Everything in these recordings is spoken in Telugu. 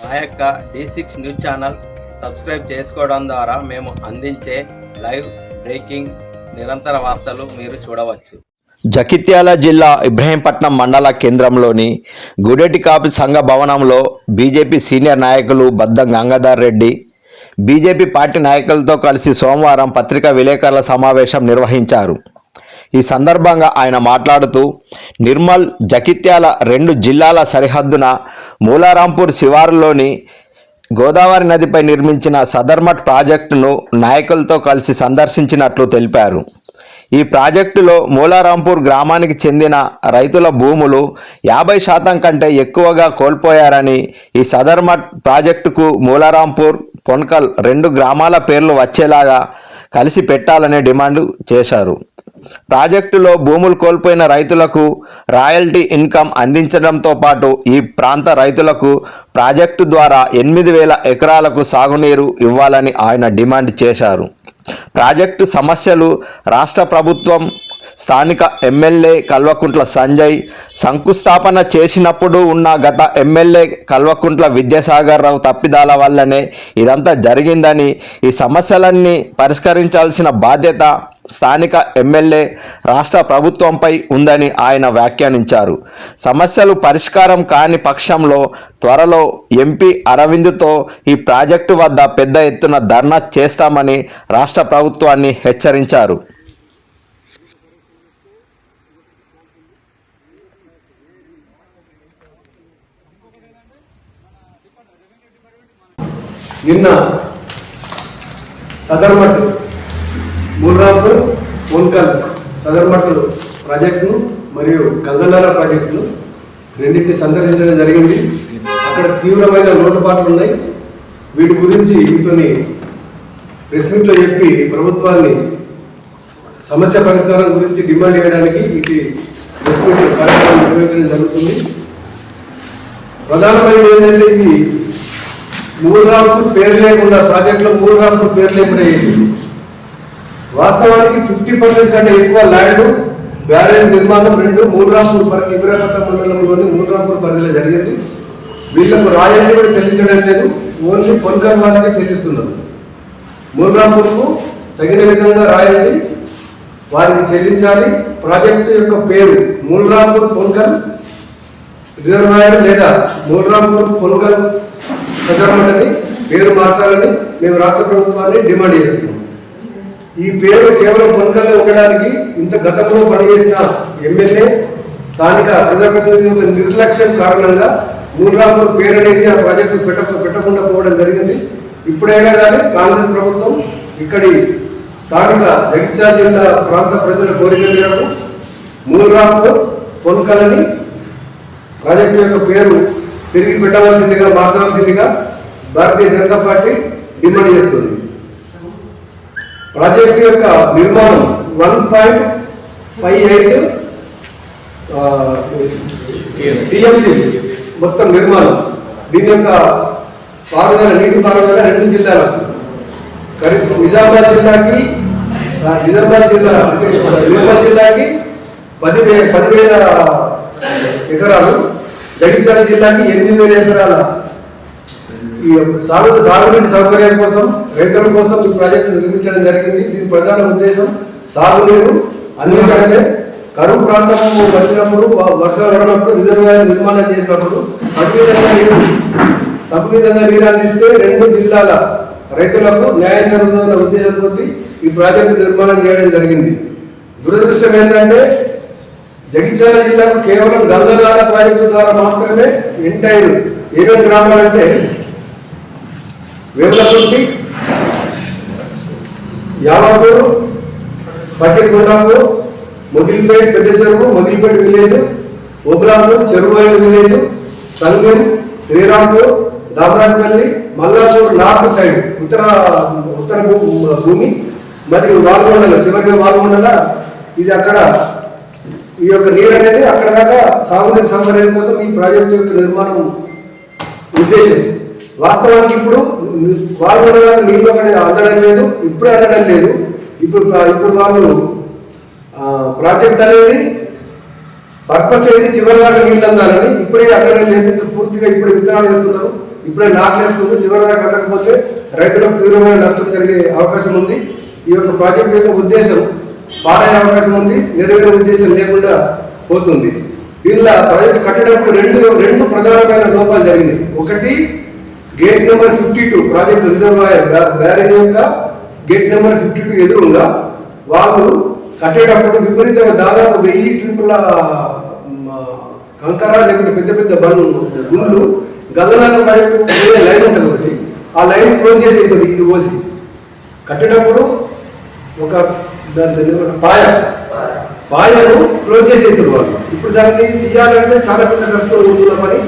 మా యొక్క D6 న్యూస్ ఛానల్ సబ్స్క్రైబ్ చేసుకోవడం ద్వారా మేము అందించే లైవ్ బ్రేకింగ్ నిరంతర వార్తలు మీరు చూడవచ్చు. జగిత్యాల జిల్లా ఇబ్రహీంపట్నం మండల కేంద్రంలోని గుడెటి కాపు సంఘ భవనంలో బీజేపీ సీనియర్ నాయకులు బద్దం గంగాధర్ రెడ్డి బీజేపీ పార్టీ నాయకులతో కలిసి సోమవారం పత్రికా విలేకరుల సమావేశం నిర్వహించారు. ఈ సందర్భంగా ఆయన మాట్లాడుతూ నిర్మల్ జగిత్యాల 2 జిల్లాల సరిహద్దున మూలారాంపూర్ శివారులోని గోదావరి నదిపై నిర్మించిన సదర్మట్ ప్రాజెక్టును నాయకులతో కలిసి సందర్శించినట్లు తెలిపారు. ఈ ప్రాజెక్టులో మూలారాంపూర్ గ్రామానికి చెందిన రైతుల భూములు 50% కంటే ఎక్కువగా కోల్పోయారని, ఈ సదర్మట్ ప్రాజెక్టుకు మూలారాంపూర్, పొన్కల్ 2 గ్రామాల పేర్లు వచ్చేలాగా కలిసి పెట్టాలని డిమాండ్ చేశారు. ప్రాజెక్టులో భూములు కోల్పోయిన రైతులకు రాయల్టీ ఇన్కమ్ అందించడంతో పాటు ఈ ప్రాంత రైతులకు ప్రాజెక్టు ద్వారా 8,000 ఎకరాలకు సాగునీరు ఇవ్వాలని ఆయన డిమాండ్ చేశారు. ప్రాజెక్టు సమస్యలు రాష్ట్ర ప్రభుత్వం, స్థానిక ఎమ్మెల్యే కల్వకుంట్ల సంజయ్ శంకుస్థాపన చేసినప్పుడు ఉన్న గత ఎమ్మెల్యే కల్వకుంట్ల విద్యాసాగర్ రావు తప్పిదాల వల్లనే ఇదంతా జరిగిందని, ఈ సమస్యలన్నీ పరిష్కరించాల్సిన బాధ్యత స్థానిక ఎమ్మెల్యే, రాష్ట్ర ప్రభుత్వంపై ఉందని ఆయన వ్యాఖ్యానించారు. సమస్యలు పరిష్కారం కాని పక్షంలో త్వరలో ఎంపీ అరవింద్తో ఈ ప్రాజెక్టు వద్ద పెద్ద ఎత్తున ధర్నా చేస్తామని రాష్ట్ర ప్రభుత్వాన్ని హెచ్చరించారు. నిన్న సదర్మట్ మూలరాంపూర్, పొన్కల్ సదర్మట్ ప్రాజెక్టును మరియు గంగనాల ప్రాజెక్టును రెండింటిని సందర్శించడం జరిగింది. అక్కడ తీవ్రమైన లోటుపాట్లు ఉన్నాయి. వీటి గురించి వీటిని ప్రెస్ మీట్లో చెప్పి ప్రభుత్వాన్ని సమస్య పరిష్కారం గురించి డిమాండ్ చేయడానికి వీటి ప్రెస్ మీట్ కార్యక్రమం నిర్వహించడం జరుగుతుంది. ప్రధానమైన ఏంటంటే ఇది మూలరాంపూర్ పేరు లేకుండా, ప్రాజెక్టులో మూలరాంపూర్ పేరు లేకుండా చేసింది. వాస్తవానికి 50% కంటే ఎక్కువ ల్యాండ్ బ్యారేజ్ నిర్మాణం మూలరాంపూర్ పరిధి, ఇబ్రహీంపట్నం మండలంలోని మూలరాంపూర్ పరిధిలో జరిగింది. వీళ్లకు రాయల్టీ కూడా చెల్లించడం లేదు, ఓన్లీ పొన్కల్ వాళ్ళకే చెల్లిస్తున్నారు. మూలరాంపూర్కు తగిన విధంగా రాయల్టీ వారికి చెల్లించాలి. ప్రాజెక్టు యొక్క పేరు మూలరాంపూర్ పొన్కల్ రిజర్వాయర్ లేదా మూలరాంపూర్ పొన్కల్ సదర్మట్ అని పేరు మార్చాలని మేము రాష్ట్ర ప్రభుత్వాన్ని డిమాండ్ చేస్తున్నాం. ఈ పేరు కేవలం పొన్కల్లో ఉండడానికి ఇంత గతంలో పనిచేసిన ఎమ్మెల్యే, స్థానిక ప్రజాప్రతినిధి యొక్క నిర్లక్ష్యం కారణంగా మూలరాంపూర్ పేరు అనేది ఆ ప్రాజెక్టు పెట్టకుండా పోవడం జరిగింది. ఇప్పుడైనా కానీ కాంగ్రెస్ ప్రభుత్వం ఇక్కడి స్థానిక జగిత్యాల జిల్లా ప్రాంత ప్రజల కోరిక మేరకు మూలరాంపూర్ పొన్కల్ అని ప్రాజెక్టు యొక్క పేరు తిరిగి పెట్టవలసిందిగా, మార్చవలసిందిగా భారతీయ జనతా పార్టీ డిమాండ్ చేస్తుంది. ప్రాజెక్టు యొక్క నిర్మాణం 1.58 టీఎంసీ మొత్తం నిర్మాణం. దీని యొక్క నీటి పారుదల 2 జిల్లాలకు, నిజామాబాద్ జిల్లాకి నిర్మల్ జిల్లాకి 10,000 ఎకరాలు, జగిత్యాల జిల్లాకి 8,000 ఎకరాల ఈ సాగునీటి సౌకర్యం కోసం, రైతుల కోసం ఈ ప్రాజెక్టు నిర్మించడం జరిగింది. దీని ప్రధాన ఉద్దేశం సాగునీరు అందించడమే. కరువు ప్రాంతం వచ్చినప్పుడు, వర్షాలు పడినప్పుడు, రిజర్వాయర్ నిర్మాణం చేసినప్పుడు తప్పు విధంగా నీరు అందిస్తే 2 జిల్లాల రైతులకు న్యాయం జరుగుతుందన్న ఉద్దేశంతో ఈ ప్రాజెక్టు నిర్మాణం చేయడం జరిగింది. దురదృష్టం ఏంటంటే జగిత్యాల జిల్లాకు కేవలం గంగనాల ప్రాజెక్టు ద్వారా మాత్రమే ఎంటైర్ ఏమేమి గ్రామాలంటే వేములకుర్తి, యావపూరు, ఫకీర్గుండాపూర్, మొగిలిపేట్ పెద్ద చెరువు, మొగిలిపేట్ విలేజ్, ఓబ్లాపూర్, చెరువుైన విలేజ్, సంగం, శ్రీరాంపూర్, దామరాజపల్లి, మల్లాపూర్ నార్త్ సైడ్ ఉత్తర భూమి మరియు వాల్గొండల చివరిగా వాల్గొండల ఇది అక్కడ ఈ యొక్క నీరు అనేది అక్కడ దాకా సాగునీటి సౌకర్యం కోసం ఈ ప్రాజెక్టు యొక్క నిర్మాణం ఉద్దేశం. వాస్తవానికి ఇప్పుడు వాల్గొండ నీళ్ళు అక్కడ అందడం లేదు, ఇప్పుడే అందడం లేదు. ఇప్పుడు వాళ్ళు ప్రాజెక్ట్ అనేది పర్పస్ ఏది చివరి దాకా నీళ్ళు అందాలని, ఇప్పుడే అక్కడ లేదు, పూర్తిగా ఇప్పుడు విత్తనాలు వేస్తున్నారు. ఇప్పుడే నాట్లేస్తుంది, చివరి దాకా అందకపోతే రైతులకు తీవ్రమైన నష్టం జరిగే అవకాశం ఉంది. ఈ యొక్క ప్రాజెక్టు యొక్క ఉద్దేశం పాడయ్యే అవకాశం ఉంది, నెరవేరే ఉద్దేశం లేకుండా పోతుంది. దీనిలో ప్రాజెక్టు కట్టేటప్పుడు రెండు ప్రధానమైన లోపాలు జరిగినాయి. ఒకటి, gate number 52 project reservoir barrage యొక్క గేట్ నెంబర్ 52 ఎదురుగా వాళ్ళు కట్టేటప్పుడు విపరీతంగా దాదాపు 1000 ట్రిప్పుల కంకర లేకుంటే పెద్ద పెద్ద గుండ్లు గంగనాథం వైపు లైన్ ఉంటుంది ఒకటి, ఆ లైన్ క్లోజ్ చేసేసారు. ఇది పోసి కట్టేటప్పుడు ఒక పాయను క్లోజ్ చేసేసారు వాళ్ళు. ఇప్పుడు దాన్ని తీయాలంటే చాలా పెద్ద ఖర్చు ఉంటున్న పని,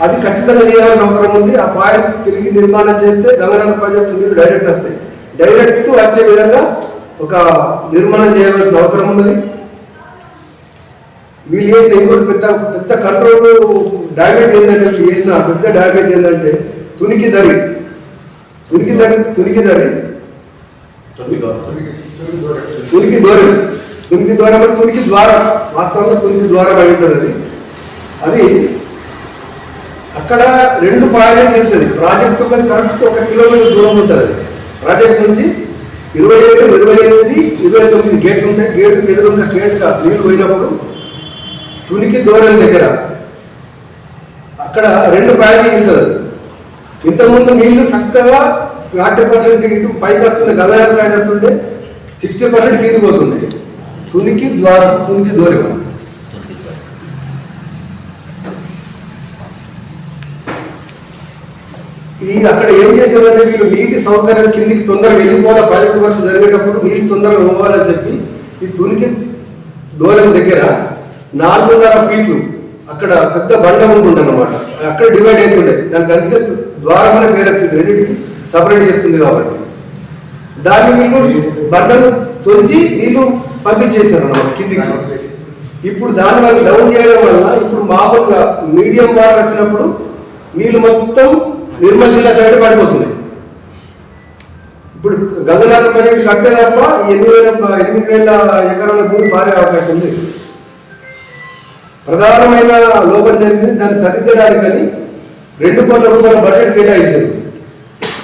అది ఖచ్చితంగా తీయాల్సిన అవసరం ఉంది. ఆ పాయను తిరిగి నిర్మాణం చేస్తే గంగనాథ ప్రాజెక్టు నీళ్ళు డైరెక్ట్ వస్తాయి. డైరెక్ట్ వచ్చే విధంగా ఒక నిర్మాణం చేయవలసిన అవసరం ఉన్నది. వీళ్ళు చేసిన ఇంకొక పెద్ద కంట్రోల్ డ్యామేజ్ ఏంటంటే, వీళ్ళు చేసిన పెద్ద డ్యామేజ్ ఏంటంటే తునికి దరి ద్వారం, వాస్తవంగా తునికి ద్వారం అయి ఉంటుంది. అది అక్కడ 2 పాయలే చెల్లుతుంది. ప్రాజెక్టు కరెక్ట్ 1 కిలోమీటర్ దూరం ఉంటుంది. అది ప్రాజెక్ట్ నుంచి 27, 28, 29 గేట్లు ఉంటాయి. గేటుకి ఎదురుగా స్ట్రేట్గా నీళ్లు పోయినప్పుడు తునికి దూరం దగ్గర అక్కడ 2 పాయలు వెళ్తుంది. ఇంతకుముందు నీళ్లు చక్కగా 40% ఇటు పైకి వస్తుంది, గంగాయాల సైడ్ వస్తుంటే 60% కింది పోతుంది. తునికి దూరం అక్కడ ఏం చేశారంటే, వీళ్ళు నీటి సౌకర్యం కిందికి తొందరగా వెళ్ళిపోవాలి, ప్రాజెక్టు వర్క్ జరిగేటప్పుడు నీళ్ళు తొందరగా పోవాలని చెప్పి ఈ తునికి దూరం దగ్గర 4.5 ఫీట్లు అక్కడ పెద్ద బండ ఉంటుంది అన్నమాట. అక్కడ డివైడ్ అవుతుండే, దానికి అందుకే ద్వారం అనే పేరు వచ్చింది, రెండింటికి సపరేట్ చేస్తుంది కాబట్టి. దాన్ని వీళ్ళు బండను తొలిచి నీళ్ళు పంపించేస్తారు అన్నమాట కిందికి. ఇప్పుడు దాన్ని వాళ్ళు డౌన్ చేయడం వల్ల ఇప్పుడు మామూలుగా మీడియం వాటర్ వచ్చినప్పుడు నీళ్ళు మొత్తం నిర్మల్ జిల్లా సైడ్ పడిపోతున్నాయి. ఇప్పుడు గంగనాథ ప్రాజెక్టు కట్టే తప్ప 8,000 ఎకరాల భూమి పారే అవకాశం లేదు. ప్రధానమైన లోపం జరిగింది. దాన్ని సరిదిద్దడానికని 2 కోట్ల రూపాయల బడ్జెట్ కేటాయించారు.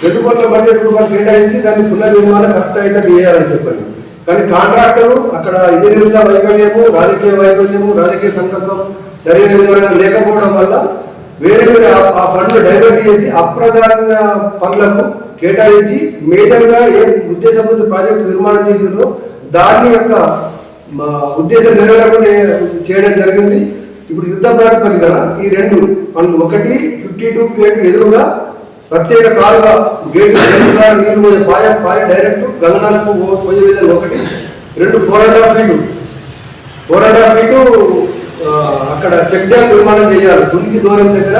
2 కోట్ల బడ్జెట్ రూపాయలు కేటాయించి దాన్ని పునర్నిర్మాణం కరెక్ట్ అయితే చేయాలని చెప్పారు. కానీ కాంట్రాక్టరు అక్కడ ఇంజనీరింగ్ వైఫల్యము, రాజకీయ సంకల్పం సరైన విధంగా లేకపోవడం వల్ల వేరే ఆ ఫండ్లు డైవర్ట్ చేసి అప్రధాన పనులకు కేటాయించి మేజర్గా ఏ ఉద్దేశంతో ప్రాజెక్టు నిర్మాణం చేసిందో దాని యొక్క ఉద్దేశం నెరవేరకుండా చేయడం జరిగింది. ఇప్పుడు యుద్ధ ప్రాతిపదికన ఈ 2 పనులు, ఒకటి 52 గేటు ఎదురుగా ప్రత్యేక కాలువ గేటు నీళ్లు పోయే పాయ డైరెక్ట్ గంగనాలకు పోయే విధంగా ఒకటి, 2 4.5 ఫీటు అక్కడ చెక్ డ్యామ్ నిర్మాణం చేయాలి. తునికి దూరం దగ్గర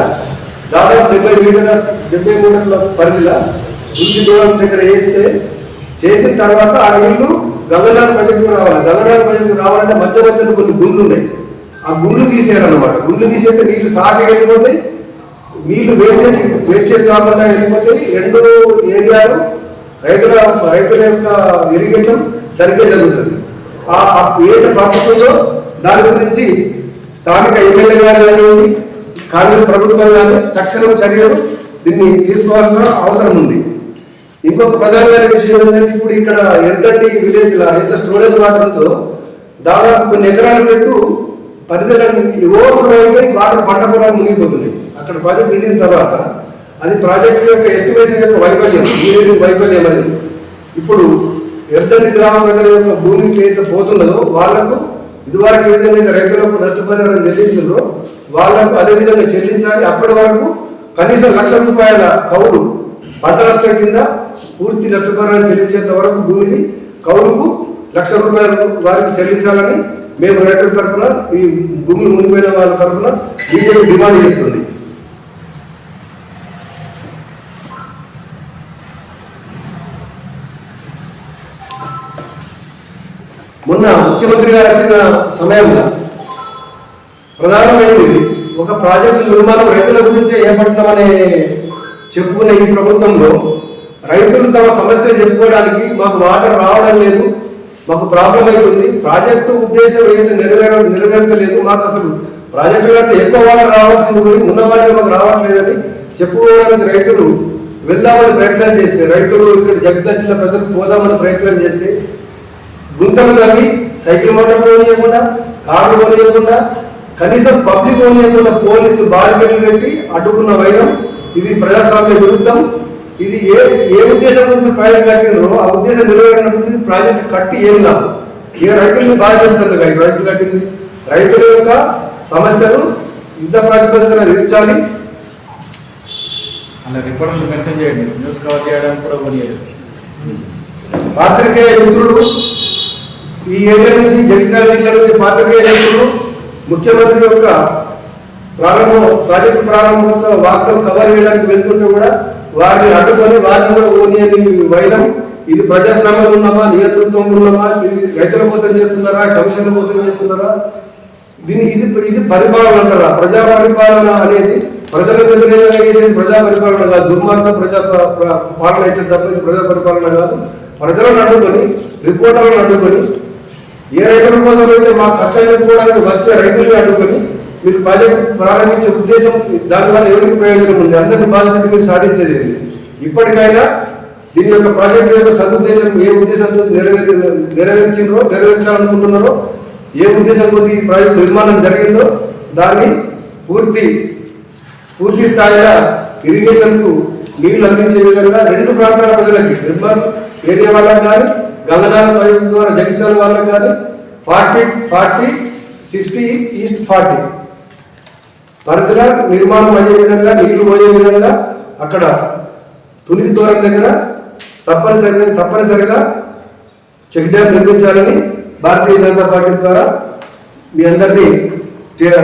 దాదాపు 70 మీటర్ల పరిధిలో తునికి దూరం దగ్గర చేసిన తర్వాత ఆ నీళ్లు గంగనాథ ప్రాజెక్టుకు రావాలి. గంగనాథ ప్రాజెక్టుకు రావాలంటే మధ్య కొన్ని గుండ్లు ఉన్నాయి, ఆ గుండ్లు తీసేయాలన్నమాట. గుండ్లు తీసేస్తే నీళ్లు సాఫీగా వెళ్ళిపోతాయి, నీళ్లు వేస్టేజ్ కాకుండా వెళ్ళిపోతాయి. 2 ఏరియాలు రైతుల యొక్క ఇరిగేషన్ సరిగ్గా జరుగుతుంది. ఏదైతే పర్పస్ ఉందో దాని గురించి స్థానిక ఎమ్మెల్యే గారు కానీ కాంగ్రెస్ ప్రభుత్వం కానీ తక్షణం చర్యలు దీన్ని తీసుకోవాల్సిన అవసరం ఉంది. ఇంకొక ప్రధానమైన విషయం ఏంటంటే, ఇప్పుడు ఇక్కడ ఎర్రటి విలేజ్ ఎంత స్టోరేజ్ వాటర్తో దాదాపు కొన్ని ఎకరాల పెట్టు పరిధిలను ఓవర్ఫ్లో అయిపోయి వాటర్ పంట పొలాలు మునిగిపోతుంది. అక్కడ ప్రాజెక్ట్ నిండిన తర్వాత అది ప్రాజెక్టు యొక్క ఎస్టిమేషన్ యొక్క వైఫల్యం, ఇంజనీరింగ్ వైఫల్యం. అది ఇప్పుడు ఎర్రటి గ్రామ ప్రజల యొక్క భూమికి ఏదైతే పోతున్నదో వాళ్లకు ఇదివరకు ఏ విధంగా రైతులకు నష్టపరిహారం చెల్లించారో వాళ్లకు అదేవిధంగా చెల్లించాలి. అప్పటి వరకు కనీసం ₹1,00,000 కౌలు పంట నష్టం కింద పూర్తి నష్టపరిహారం చెల్లించేంత వరకు భూమిని కౌలుకు ₹1,00,000 వారికి చెల్లించాలని మేము రైతుల తరఫున, ఈ భూములు మునిగిపోయిన వాళ్ళ తరఫున బీజేపీ డిమాండ్ చేస్తుంది. మొన్న ముఖ్యమంత్రి గారు వచ్చిన సమయంలో ప్రధానమైనది ఒక ప్రాజెక్టు నిర్మాణం రైతుల గురించి చేపట్టమని చెప్పుకున్న ఈ ప్రభుత్వంలో రైతులు తమ సమస్యలు చెప్పుకోవడానికి మాకు వాటర్ రావడం లేదు, మాకు ప్రాబ్లం అవుతుంది, ప్రాజెక్టు ఉద్దేశం ఏదైతే నెరవేర్చలేదు, మాకు అసలు ప్రాజెక్టు కంటే ఎక్కువ వాటర్ రావాల్సింది పోయి ఉన్న వాటికి మాకు రావట్లేదని చెప్పుకోవడానికి రైతులు వెళ్దామని ప్రయత్నం చేస్తే, రైతులు ఇక్కడ జగిత్యాల జిల్లా ప్రజలు పోదామని ప్రయత్నం చేస్తే గుంతలు తవ్వి సైకిల్ మోటార్ పోనీయకుండా, కార్లు పోనీయకుండా, కనీసం పబ్లిక్ పోనీయకుండా పోలీసులు బారికేడ్లు పెట్టి అడ్డుకున్న వైనం ఇది ప్రజాస్వామ్య విరుద్ధం. ఇది ఏ ఉద్దేశంతో ప్రాజెక్ట్ కట్టినో ఆ ఉద్దేశం నెరవేరినప్పుడు ప్రాజెక్ట్ కట్టి ఏం కాదు. ఏ రైతుల్ని బాధ పెడుతుంది ఈ ప్రాజెక్టు కట్టింది. రైతుల యొక్క సమస్యలు యుద్ధ ప్రాతిపదికన తీర్చాలి. అలా రిపోర్టర్లు మెన్షన్ చేయండి, న్యూస్ కవర్ చేయడానికి కూడా పోనీయలేదు. పాత్రికేయ మిత్రులు ఈ ఏరియా నుంచి జగిత్యాల జిల్లా నుంచి పాత్రికేయ మిత్రులు ముఖ్యమంత్రి యొక్క ప్రాజెక్టు ప్రారంభోత్సవ వార్తలు కవర్ చేయడానికి వెళ్తుంటే కూడా వారిని అడ్డుకొని వారిని కూడా ఓనియని వైనం. ఇది ప్రజాస్వామ్యం ఉన్నామా, నియంతృత్వం ఉన్నామా, ఇది రైతుల కోసం చేస్తున్నారా, కమిషన్ల కోసం చేస్తున్నారా? ఇది పరిపాలన అంటారా? ప్రజా పరిపాలన అనేది ప్రజలకు వ్యతిరేకంగా చేసేది ప్రజా పరిపాలన కాదు, దుర్మార్గ ప్రజా పాలన అయితే తప్ప ఇది ప్రజా పరిపాలన కాదు. ప్రజలను అడ్డుకొని, రిపోర్టర్లను అడ్డుకొని, ఏ రైతుల కోసం అయితే మా కష్టాలు చెప్పుకోవడానికి వచ్చే రైతుల్ని అడ్డుకొని మీరు ప్రాజెక్ట్ ప్రారంభించే ఉద్దేశం, దానివల్ల ఎవరికి ప్రయోజనం ఉంది? అందరినీ బాధ్యత మీరు సాధించేది ఏంటి? ఇప్పటికైనా దీని యొక్క ప్రాజెక్టు యొక్క సదుద్దేశం ఏ ఉద్దేశంతో నెరవేర్చాలనుకుంటున్నారో, ఏ ఉద్దేశంతో ఈ ప్రాజెక్టు నిర్మాణం జరిగిందో దాన్ని పూర్తి స్థాయిలో ఇరిగేషన్కు నీళ్లు అందించే విధంగా రెండు ప్రాంతాల ప్రజలకి, నిర్మల్ ఏరియా వాళ్ళకి కానీ, గంగనాల ప్రాజెక్టు ద్వారా జగిత్యాల వాళ్ళకి కానీ 40-60 ఈస్ట్ 40 పరిధిలో నిర్మాణం అయ్యే విధంగా, నీళ్లు పోయే విధంగా అక్కడ తునికి దూరం దగ్గర తప్పనిసరిగా చెక్ డ్యామ్ నిర్మించాలని భారతీయ జనతా పార్టీ ద్వారా మీ అందరినీ,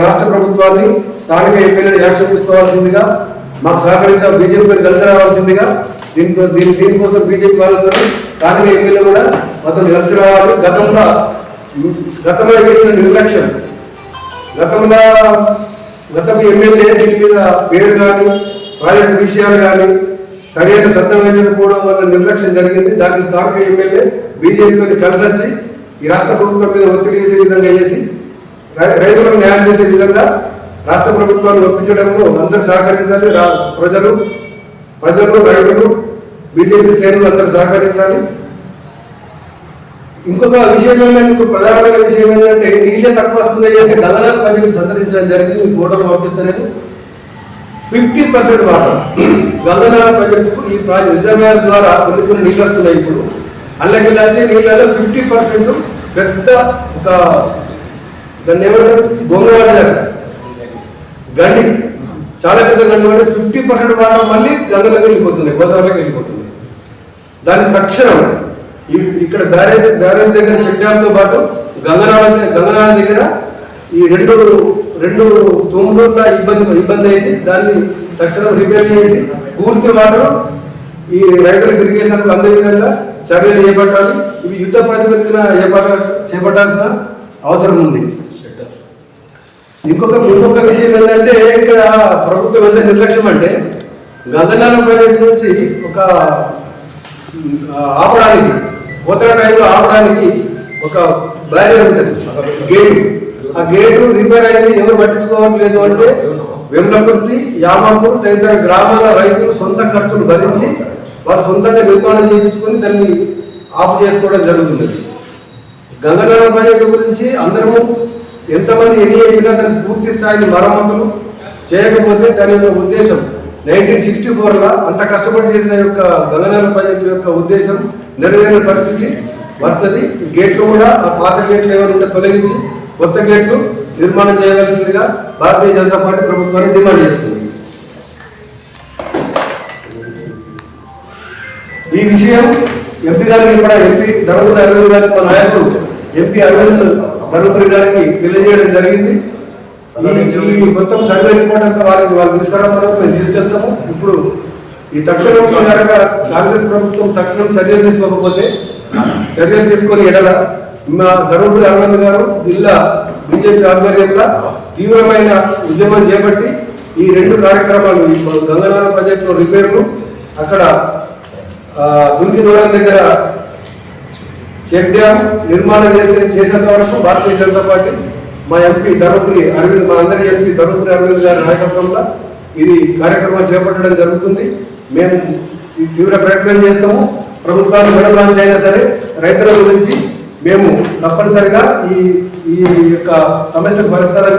రాష్ట్ర ప్రభుత్వాన్ని, స్థానిక ఎమ్మెల్యేని యాక్షన్ తీసుకోవాల్సిందిగా, మాకు సహకరించాలి, బీజేపీతో కలిసి రావాల్సిందిగా, దీనికోసం బీజేపీ వాళ్ళతో స్థానిక ఎమ్మెల్యే కూడా అతను కలిసి రావాలి. గతంలో చేసిన నిర్లక్ష్యం, గతం ఎమ్మెల్యే దీని మీద పేరు కానీ ప్రాజెక్టు విషయాలు కానీ సరైన శ్రద్ధ వహించకపోవడం వల్ల నిర్లక్ష్యం జరిగింది. దానికి స్థానిక ఎమ్మెల్యే బీజేపీతో కలిసి వచ్చి ఈ రాష్ట్ర ప్రభుత్వం మీద ఒత్తిడి చేసే విధంగా చేసి రైతులకు న్యాయం చేసే విధంగా రాష్ట్ర ప్రభుత్వాన్ని ఒప్పించడంలో అందరూ సహకరించాలి. ప్రజలు, రైతులు, బీజేపీ శ్రేణులు అందరూ సహకరించాలి. ఇంకొక విషయం ఏంటంటే, ఇంకొక ప్రధానమైన విషయం ఏంటంటే, నీళ్ళే తక్కువ వస్తున్నాయి అంటే గగనాల ప్రాజెక్టు సందర్శించడం జరిగింది. మీ ఫోటోలు పంపిస్తాను. 50% వాటర్ గంగనాల ప్రాజెక్టుకు ఈ రిజర్వాయర్ ద్వారా కొన్ని నీళ్ళు వస్తున్నాయి. ఇప్పుడు అల్లకి వచ్చే నీళ్ళలో 50% పెద్ద ఒక దాన్ని ఏమంటారు, బొంగవాడి దగ్గర గండి, చాలా పెద్ద గండి వాడి 50% వాటర్ మళ్ళీ గంగలోకి వెళ్ళిపోతున్నాయి, గోదావరిలోకి వెళ్ళిపోతున్నాయి. దాని తక్షణం ఇక్కడ బ్యారేజ్ దగ్గర చెక్ డ్యామ్తో పాటు గంగనాల దగ్గర ఈ రెండు తూముల ఇబ్బంది అయింది. దాన్ని తక్షణం రిపేర్ చేసి పూర్తి వాటర్ ఈ రైతులకు ఇరిగేషన్కు అందే విధంగా చర్యలు చేపట్టాలి. ఇవి యుద్ధ ప్రాతిపదికన చేపట్టాల్సిన అవసరం ఉంది. ఇంకొక విషయం ఏంటంటే, ఇక్కడ ప్రభుత్వం ఎంత నిర్లక్ష్యం అంటే, గంగనాల ప్రాజెక్టు నుంచి ఒక ఆపడానికి, కోతల టైంలో ఆపడానికి ఒక బ్యారియర్ ఉంటుంది, గేటు. ఆ గేటు రిపేర్ అయింది, ఎవరు పట్టించుకోవట్లేదు అంటే వెమ్లకుర్తి, యామాపూర్ తదితర గ్రామాల రైతులు సొంత ఖర్చులు భరించి వారు సొంతంగా నిర్మాణం చేయించుకొని దాన్ని ఆపు చేసుకోవడం జరుగుతుంది. గంగనాల ప్రాజెక్టు గురించి అందరము ఎంతమంది ఎన్ని చెప్పినా దాన్ని పూర్తి స్థాయిని మరమ్మతులు చేయకపోతే దాని యొక్క ఉద్దేశం 1964లో అంత కష్టపడి చేసిన యొక్క గంగనాల ప్రాజెక్టు యొక్క ఉద్దేశం నెరవేరిన పరిస్థితి వస్తుంది. గేట్లు కూడా ఆ పాత గేట్లు ఏమైనా తొలగించి కొత్త గేట్లు నిర్మాణం చేయవలసిందిగా భారతీయ జనతా పార్టీ ప్రభుత్వాన్ని డిమాండ్ చేస్తుంది. ఈ విషయం ఎంపీ గారికి కూడా, ఎంపీ ధర్మపురి అరవింద్ గారికి, మా నాయకుడు ఎంపీ అరవింద్ ధర్మపురి గారికి తెలియజేయడం జరిగింది. ఈ మొత్తం సర్వే రిపోర్ట్ అంతా వాళ్ళు తీసుకురామని మేము తీసుకెళ్తాము. ఇప్పుడు ఈ తక్షణం కాంగ్రెస్ ప్రభుత్వం తక్షణం చర్యలు తీసుకొని ఎడల మా ధర్మపురి అరవింద్ గారు జిల్లా బీజేపీ ఆధ్వర్యంలో తీవ్రమైన ఉద్యమం చేపట్టి ఈ రెండు కార్యక్రమాలు, ఈ గంగనాల ప్రాజెక్టు రిపేర్లు, అక్కడ దుంకి దూరం దగ్గర చెక్ డ్యామ్ నిర్మాణం చేసేంత వరకు భారతీయ జనతా పార్టీ, మా ఎంపీ ధర్మపురి అరవింద్, మా అందరి ఎంపీ ధర్మపురి అరవింద్ గారి నాయకత్వంలో ఇది కార్యక్రమాలు చేపట్టడం జరుగుతుంది. మేము తీవ్ర ప్రయత్నం చేస్తాము. ప్రభుత్వాన్ని మెడలాంచ్ అయినా సరే రైతుల గురించి మేము తప్పనిసరిగా ఈ యొక్క సమస్య పరిష్కారం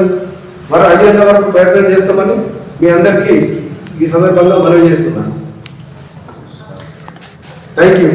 అయ్యేంత వరకు ప్రయత్నం చేస్తామని మీ అందరికీ ఈ సందర్భంగా మనవి చేస్తున్నాను. Thank you.